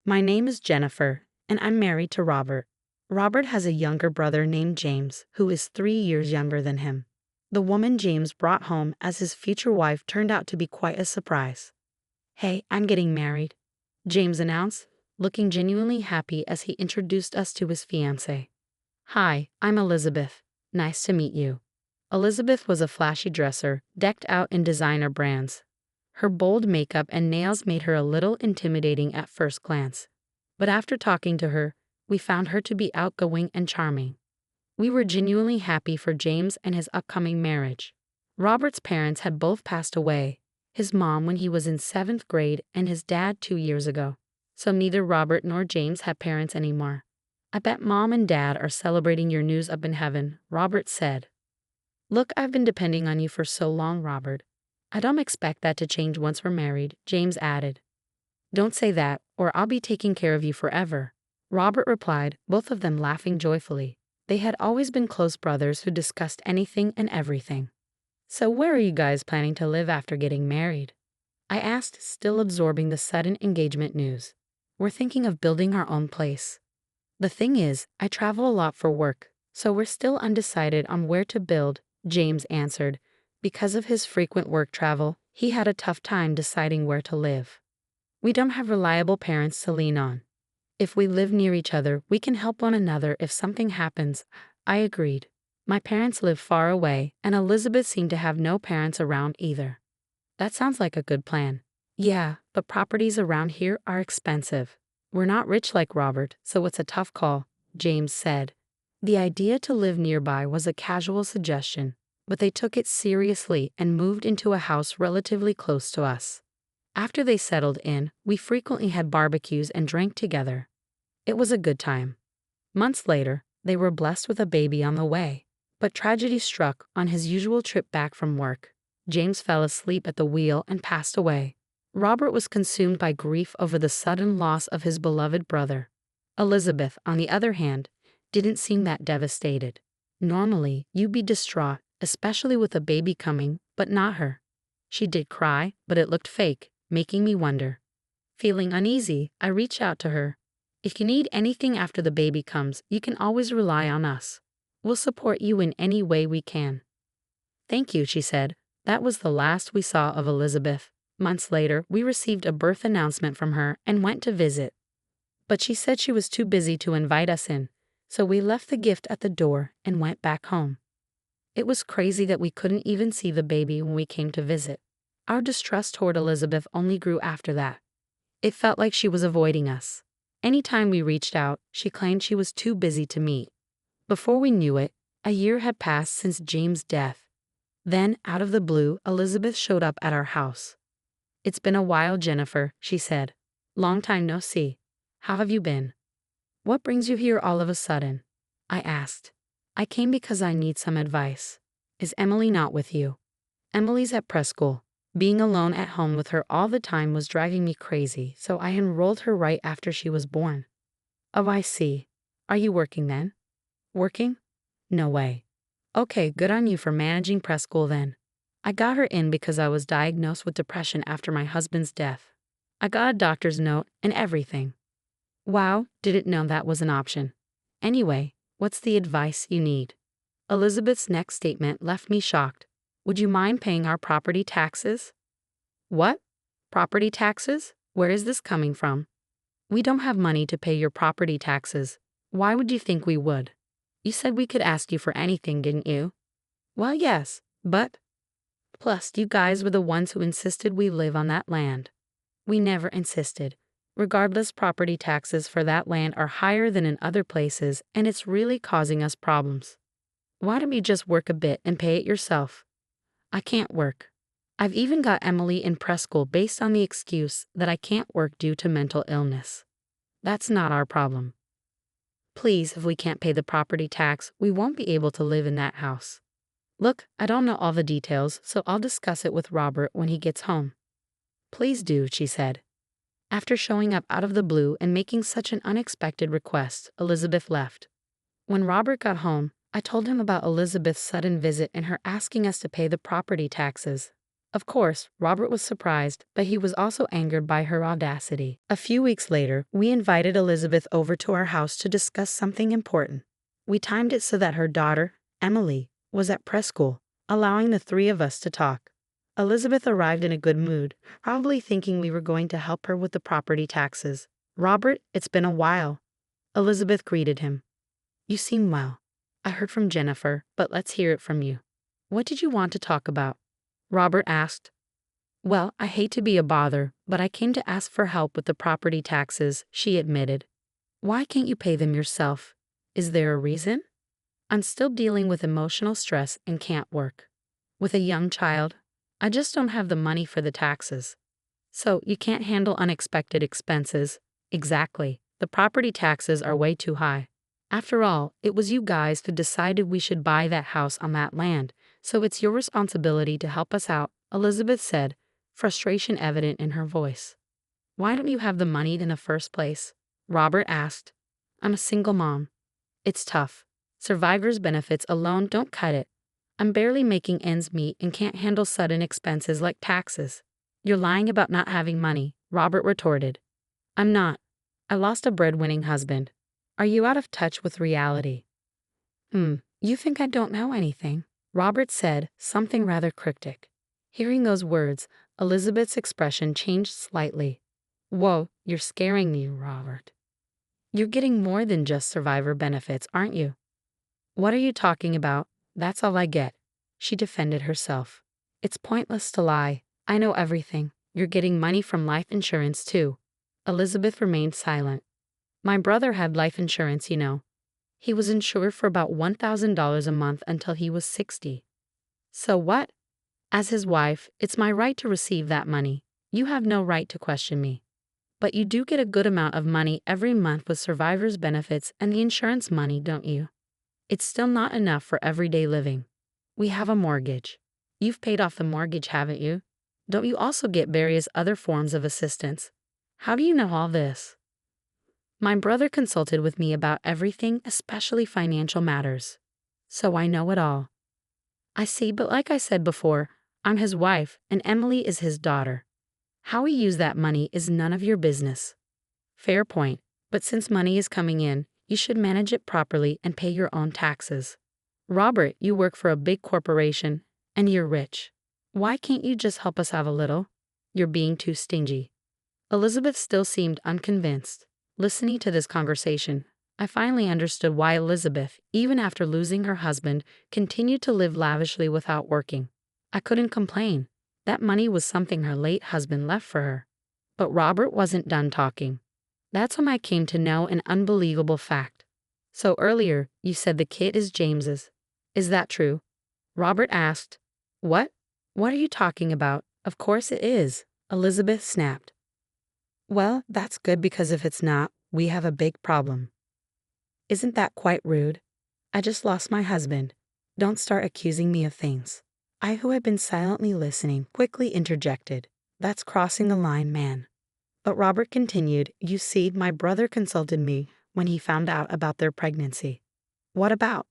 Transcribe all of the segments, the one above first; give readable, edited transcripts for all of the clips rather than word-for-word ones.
My name is Jennifer, and I'm married to Robert. Robert has a younger brother named James, who is 3 years younger than him. The woman James brought home as his future wife turned out to be quite a surprise. "Hey, I'm getting married," James announced, looking genuinely happy as he introduced us to his fiancée. "Hi, I'm Elizabeth. Nice to meet you." Elizabeth was a flashy dresser, decked out in designer brands. Her bold makeup and nails made her a little intimidating at first glance. But after talking to her, we found her to be outgoing and charming. We were genuinely happy for James and his upcoming marriage. Robert's parents had both passed away, his mom when he was in 7th grade and his dad 2 years ago. So neither Robert nor James had parents anymore. "I bet Mom and Dad are celebrating your news up in heaven," Robert said. "Look, I've been depending on you for so long, Robert. I don't expect that to change once we're married," James added. "Don't say that, or I'll be taking care of you forever," Robert replied, both of them laughing joyfully. They had always been close brothers who discussed anything and everything. "So where are you guys planning to live after getting married?" I asked, still absorbing the sudden engagement news. "We're thinking of building our own place. The thing is, I travel a lot for work, so we're still undecided on where to build," James answered. Because of his frequent work travel, he had a tough time deciding where to live. "We don't have reliable parents to lean on. If we live near each other, we can help one another if something happens," I agreed. My parents live far away, and Elizabeth seemed to have no parents around either. "That sounds like a good plan." "Yeah, but properties around here are expensive. We're not rich like Robert, so it's a tough call," James said. The idea to live nearby was a casual suggestion, but they took it seriously and moved into a house relatively close to us. After they settled in, we frequently had barbecues and drank together. It was a good time. Months later, they were blessed with a baby on the way. But tragedy struck on his usual trip back from work. James fell asleep at the wheel and passed away. Robert was consumed by grief over the sudden loss of his beloved brother. Elizabeth, on the other hand, didn't seem that devastated. Normally, you'd be distraught, especially with a baby coming, but not her. She did cry, but it looked fake, making me wonder. Feeling uneasy, I reached out to her. "If you need anything after the baby comes, you can always rely on us. We'll support you in any way we can." "Thank you," she said. That was the last we saw of Elizabeth. Months later, we received a birth announcement from her and went to visit. But she said she was too busy to invite us in, so we left the gift at the door and went back home. It was crazy that we couldn't even see the baby when we came to visit. Our distrust toward Elizabeth only grew after that. It felt like she was avoiding us. Anytime we reached out, she claimed she was too busy to meet. Before we knew it, a year had passed since James' death. Then, out of the blue, Elizabeth showed up at our house. "It's been a while, Jennifer," she said. "Long time no see. How have you been?" "What brings you here all of a sudden?" I asked. "I came because I need some advice. Is Emily not with you?" "Emily's at preschool. Being alone at home with her all the time was driving me crazy, so I enrolled her right after she was born." "Oh, I see. Are you working then?" "Working? No way." "Okay, good on you for managing preschool then. I got her in because I was diagnosed with depression after my husband's death. I got a doctor's note and everything." "Wow, didn't know that was an option. Anyway, what's the advice you need?" Elizabeth's next statement left me shocked. "Would you mind paying our property taxes?" "What? Property taxes? Where is this coming from?" "We don't have money to pay your property taxes. Why would you think we would? You said we could ask you for anything, didn't you?" "Well, yes, but plus, you guys were the ones who insisted we live on that land." "We never insisted. Regardless, property taxes for that land are higher than in other places, and it's really causing us problems. Why don't you just work a bit and pay it yourself?" "I can't work. I've even got Emily in preschool based on the excuse that I can't work due to mental illness. That's not our problem. Please, if we can't pay the property tax, we won't be able to live in that house." "Look, I don't know all the details, so I'll discuss it with Robert when he gets home." "Please do," she said. After showing up out of the blue and making such an unexpected request, Elizabeth left. When Robert got home, I told him about Elizabeth's sudden visit and her asking us to pay the property taxes. Of course, Robert was surprised, but he was also angered by her audacity. A few weeks later, we invited Elizabeth over to our house to discuss something important. We timed it so that her daughter, Emily, was at preschool, allowing the three of us to talk. Elizabeth arrived in a good mood, probably thinking we were going to help her with the property taxes. "Robert, it's been a while." Elizabeth greeted him. "You seem well. I heard from Jennifer, but let's hear it from you. What did you want to talk about?" Robert asked. "Well, I hate to be a bother, but I came to ask for help with the property taxes," she admitted. "Why can't you pay them yourself? Is there a reason?" "I'm still dealing with emotional stress and can't work. With a young child, I just don't have the money for the taxes." "So you can't handle unexpected expenses?" "Exactly. The property taxes are way too high. After all, it was you guys who decided we should buy that house on that land, so it's your responsibility to help us out," Elizabeth said, frustration evident in her voice. "Why don't you have the money in the first place?" Robert asked. "I'm a single mom. It's tough. Survivor's benefits alone don't cut it. I'm barely making ends meet and can't handle sudden expenses like taxes." "You're lying about not having money," Robert retorted. "I'm not. I lost a breadwinning husband. Are you out of touch with reality?" You think I don't know anything," Robert said, something rather cryptic. Hearing those words, Elizabeth's expression changed slightly. "Whoa, you're scaring me, Robert. You're getting more than just survivor benefits, aren't you?" "What are you talking about? That's all I get," she defended herself. "It's pointless to lie. I know everything. You're getting money from life insurance, too." Elizabeth remained silent. "My brother had life insurance, you know. He was insured for about $1,000 a month until he was 60. So what? As his wife, it's my right to receive that money. You have no right to question me. But you do get a good amount of money every month with survivor's benefits and the insurance money, don't you? It's still not enough for everyday living. We have a mortgage. You've paid off the mortgage, haven't you? Don't you also get various other forms of assistance? How do you know all this?" "My brother consulted with me about everything, especially financial matters. So I know it all." "I see, but like I said before, I'm his wife and Emily is his daughter. How we use that money is none of your business." "Fair point, but since money is coming in, you should manage it properly and pay your own taxes. Robert, you work for a big corporation, and you're rich. Why can't you just help us out a little? You're being too stingy." Elizabeth still seemed unconvinced. Listening to this conversation, I finally understood why Elizabeth, even after losing her husband, continued to live lavishly without working. I couldn't complain. That money was something her late husband left for her. But Robert wasn't done talking. "That's when I came to know an unbelievable fact. So earlier, you said the kid is James's. Is that true?" Robert asked. "What? What are you talking about? Of course it is," Elizabeth snapped. "Well, that's good because if it's not, we have a big problem." "Isn't that quite rude? I just lost my husband. Don't start accusing me of things." I, who had been silently listening, quickly interjected. "That's crossing the line, man." But Robert continued, "You see, my brother consulted me when he found out about their pregnancy." "What about?"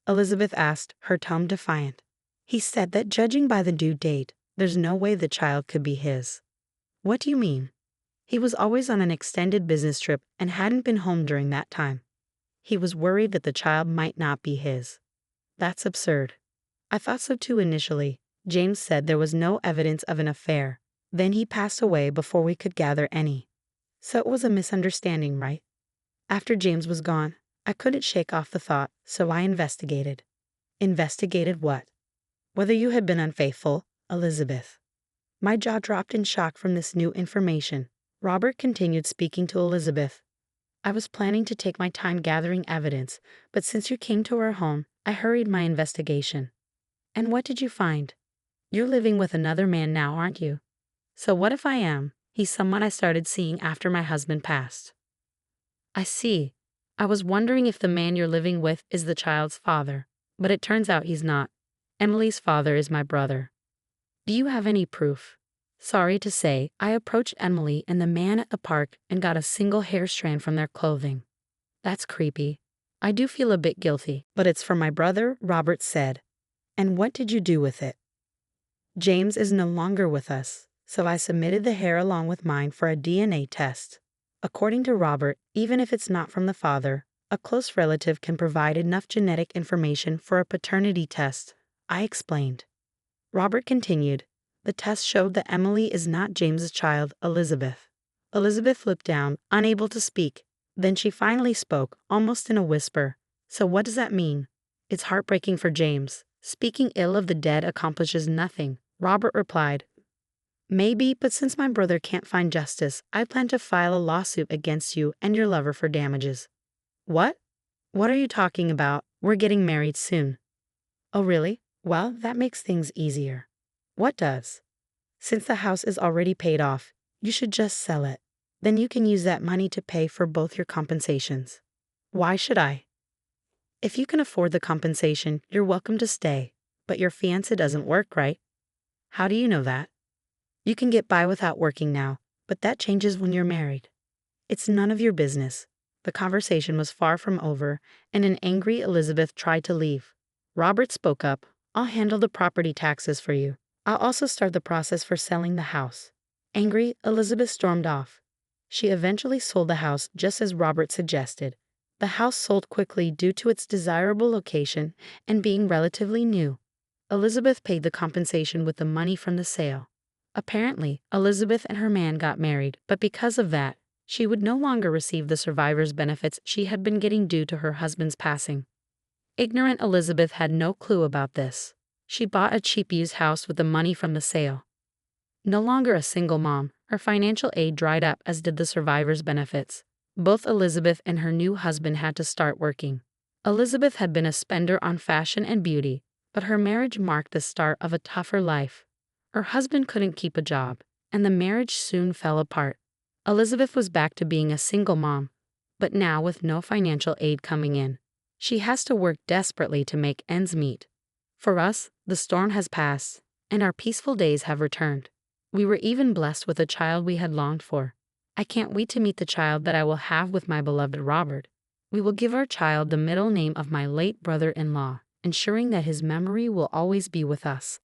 Elizabeth asked, her tone defiant. "He said that judging by the due date, there's no way the child could be his." "What do you mean?" "He was always on an extended business trip and hadn't been home during that time. He was worried that the child might not be his." "That's absurd." "I thought so too initially. James said there was no evidence of an affair. Then he passed away before we could gather any. So it was a misunderstanding, right? After James was gone, I couldn't shake off the thought, so I investigated." "Investigated what?" "Whether you had been unfaithful, Elizabeth." My jaw dropped in shock from this new information. Robert continued speaking to Elizabeth. "I was planning to take my time gathering evidence, but since you came to our home, I hurried my investigation." "And what did you find?" "You're living with another man now, aren't you?" "So what if I am? He's someone I started seeing after my husband passed." "I see. I was wondering if the man you're living with is the child's father, but it turns out he's not. Emily's father is my brother." "Do you have any proof?" "Sorry to say, I approached Emily and the man at the park and got a single hair strand from their clothing." "That's creepy. I do feel a bit guilty, but it's for my brother," Robert said. "And what did you do with it?" James is no longer with us, so I submitted the hair along with mine for a DNA test. According to Robert, even if it's not from the father, a close relative can provide enough genetic information for a paternity test, I explained. Robert continued, the test showed that Emily is not James's child, Elizabeth. Elizabeth looked down, unable to speak. Then she finally spoke, almost in a whisper. So what does that mean? It's heartbreaking for James. Speaking ill of the dead accomplishes nothing, Robert replied. Maybe, but since my brother can't find justice, I plan to file a lawsuit against you and your lover for damages. What? What are you talking about? We're getting married soon. Oh, really? Well, that makes things easier. What does? Since the house is already paid off, you should just sell it. Then you can use that money to pay for both your compensations. Why should I? If you can afford the compensation, you're welcome to stay. But your fiancé doesn't work, right? How do you know that? You can get by without working now, but that changes when you're married. It's none of your business. The conversation was far from over, and an angry Elizabeth tried to leave. Robert spoke up. I'll handle the property taxes for you. I'll also start the process for selling the house. Angry, Elizabeth stormed off. She eventually sold the house just as Robert suggested. The house sold quickly due to its desirable location and being relatively new. Elizabeth paid the compensation with the money from the sale. Apparently, Elizabeth and her man got married, but because of that, she would no longer receive the survivor's benefits she had been getting due to her husband's passing. Ignorant Elizabeth had no clue about this. She bought a cheap used house with the money from the sale. No longer a single mom, her financial aid dried up as did the survivor's benefits. Both Elizabeth and her new husband had to start working. Elizabeth had been a spender on fashion and beauty, but her marriage marked the start of a tougher life. Her husband couldn't keep a job, and the marriage soon fell apart. Elizabeth was back to being a single mom, but now with no financial aid coming in. She has to work desperately to make ends meet. For us, the storm has passed, and our peaceful days have returned. We were even blessed with a child we had longed for. I can't wait to meet the child that I will have with my beloved Robert. We will give our child the middle name of my late brother-in-law, ensuring that his memory will always be with us.